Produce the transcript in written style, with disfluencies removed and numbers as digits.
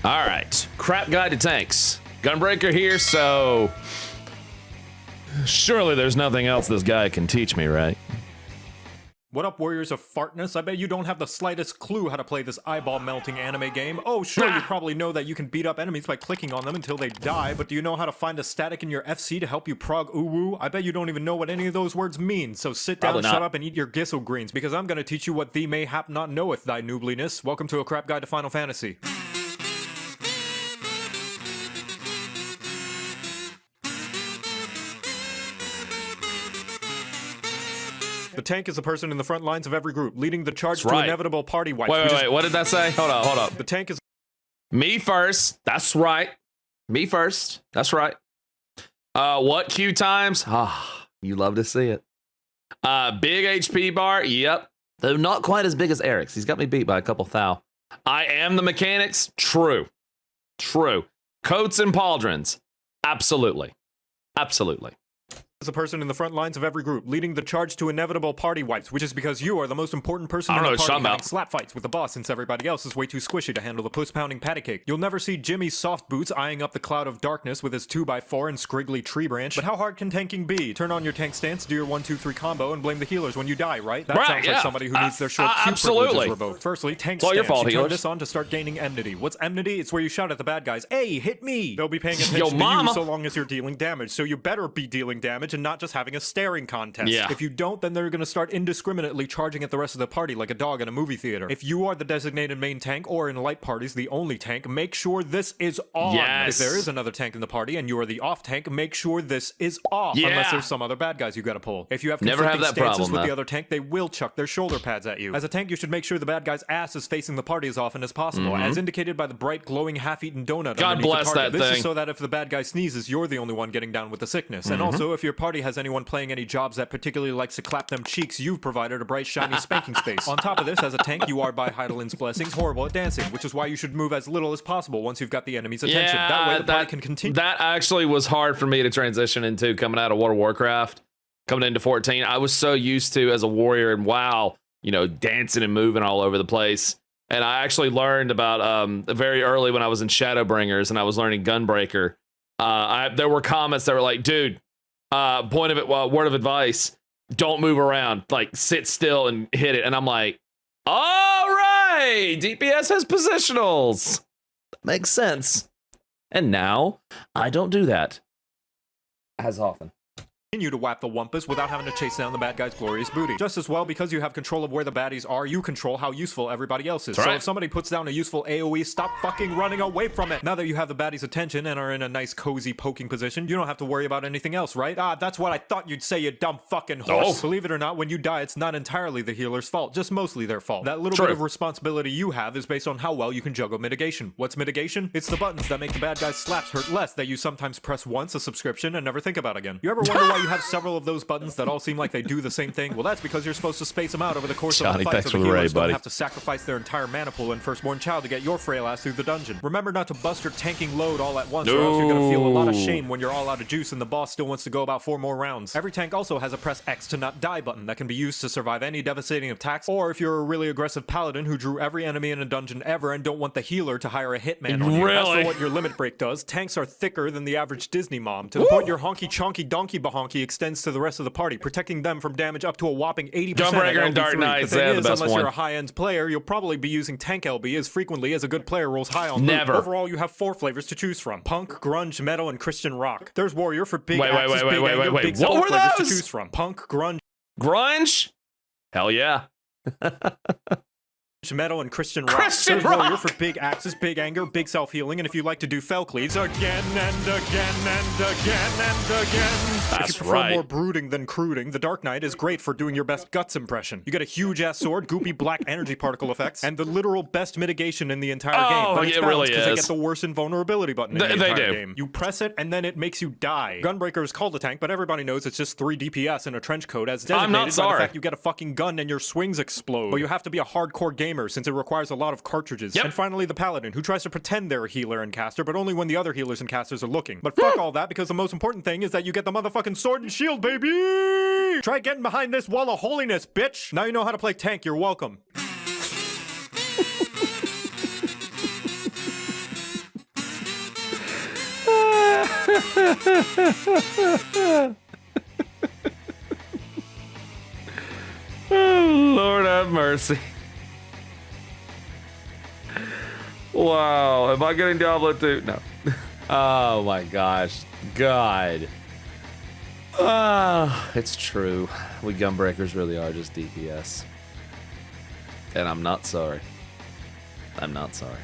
All right, crap guide to tanks. Gunbreaker here, so surely there's nothing else this guy can teach me, right? What up, warriors of fartness? I bet you don't have the slightest clue how to play this eyeball-melting anime game. Oh, sure, you probably know that you can beat up enemies by clicking on them until they die, but do you know how to find a static in your FC to help you prog uwu? I bet you don't even know what any of those words mean, so sit down, shut up, and eat your gissel greens, because I'm gonna teach you what thee mayhap not knoweth, thy noobliness. Welcome to a crap guide to Final Fantasy. The tank is the person in the front lines of every group, leading the charge to inevitable party wipes. Wait, what did that say? Hold up. The tank is... Me first. That's right. Me first. That's right. What Q times? You love to see it. Big HP bar. Yep. Though not quite as big as Eric's. He's got me beat by a couple thou. I am the mechanics. True. Coats and pauldrons. Absolutely. Is a person in the front lines of every group, leading the charge to inevitable party wipes, which is because you are the most important person in the party, having slap fights with the boss since everybody else is way too squishy to handle the puss-pounding patty cake. You'll never see Jimmy's soft boots eyeing up the cloud of darkness with his 2x4 and scriggly tree branch. But how hard can tanking be? Turn on your tank stance, do your 1-2-3 combo, and blame the healers when you die, right? That sounds like somebody who needs their short Q privileges revoked. Firstly, tank stance. You turn this on to start gaining enmity. What's enmity? It's where you shout at the bad guys, "Hey, hit me!" They'll be paying attention to you so long as you're dealing damage, so you better be dealing damage and not just having a staring contest. If you don't, then they're going to start indiscriminately charging at the rest of the party like a dog in a movie theater. If you are the designated main tank, or in light parties, the only tank, make sure this is on. If there is another tank in the party and you are the off tank, make sure this is off, unless there's some other bad guys you gotta pull. If you have conflicting stances with the other tank, they will chuck their shoulder pads at you. As a tank, you should make sure the bad guy's ass is facing the party as often as possible, as indicated by the bright, glowing, half-eaten donut God bless that thing. This is so that if the bad guy sneezes, you're the only one getting down with the sickness. And also, if your party has anyone playing any jobs that particularly likes to clap them cheeks, you've provided a bright, shiny spanking space. On top of this, as a tank, you are, by Heidelin's blessings, horrible at dancing, which is why you should move as little as possible once you've got the enemy's attention. That way the party can continue. That actually was hard for me to transition into coming out of World of Warcraft, coming into 14. I was so used to, as a warrior and WoW, dancing and moving all over the place. And I actually learned about very early when I was in Shadowbringers and I was learning Gunbreaker. There were comments that were like, dude, word of advice, don't move around, like sit still and hit it. And I'm like, all right, DPS has positionals. That makes sense. And now I don't do that as often. Continue to whap the wumpus without having to chase down the bad guy's glorious booty. Just as well, because you have control of where the baddies are, you control how useful everybody else is. So if somebody puts down a useful AoE, stop fucking running away from it. Now that you have the baddie's attention and are in a nice cozy poking position, you don't have to worry about anything else, right? That's what I thought you'd say, you dumb fucking horse. Believe it or not, when you die, it's not entirely the healer's fault, just mostly their fault. That little bit of responsibility you have is based on how well you can juggle mitigation. What's mitigation? It's the buttons that make the bad guy's slaps hurt less that you sometimes press once, a subscription, and never think about again. You ever wonder why you have several of those buttons that all seem like they do the same thing? Well, that's because you're supposed to space them out over the course of the fight, so the healers don't have to sacrifice their entire mana pool and firstborn child to get your frail ass through the dungeon. Remember not to bust your tanking load all at once, or else you're gonna feel a lot of shame when you're all out of juice and the boss still wants to go about 4 more rounds. Every tank also has a press X to not die button that can be used to survive any devastating attacks, or if you're a really aggressive paladin who drew every enemy in a dungeon ever and don't want the healer to hire a hitman on you. As for what your limit break does, tanks are thicker than the average Disney mom, to the point your honky chonky donkey bahonky extends to the rest of the party, protecting them from damage up to a whopping 80%. Gunbreaker and Dark Knights, the thing is, unless you're a high-end player, you'll probably be using tank LB as frequently as a good player rolls high on loot. Overall, you have 4 flavors to choose from: punk, grunge, metal, and Christian rock. There's warrior for big axes, big anger, big what were those? To choose from: punk, grunge. Hell yeah. Metal and Christian rock. There's warrior for big axes, big anger, big self-healing, and if you like to do fell cleaves, again and again and again and again. If you prefer more brooding than cruding, the Dark Knight is great for doing your best guts impression. You get a huge ass sword, goopy black energy particle effects, and the literal best mitigation in the entire game. But it's balanced because they get the worst invulnerability button in the entire game. You press it and then it makes you die. Gunbreaker is called a tank, but everybody knows it's just 3 DPS in a trench coat, as designated by the fact you get a fucking gun and your swings explode. But you have to be a hardcore gamer since it requires a lot of cartridges. And finally, the paladin, who tries to pretend they're a healer and caster, but only when the other healers and casters are looking. But fuck all that, because the most important thing is that you get the motherfucking sword and shield, baby! Try getting behind this wall of holiness, bitch! Now you know how to play tank, you're welcome. Oh, Lord have mercy. Wow, am I getting Diablo 2? No. Oh my gosh. God. It's true. We gunbreakers really are just DPS. And I'm not sorry. I'm not sorry.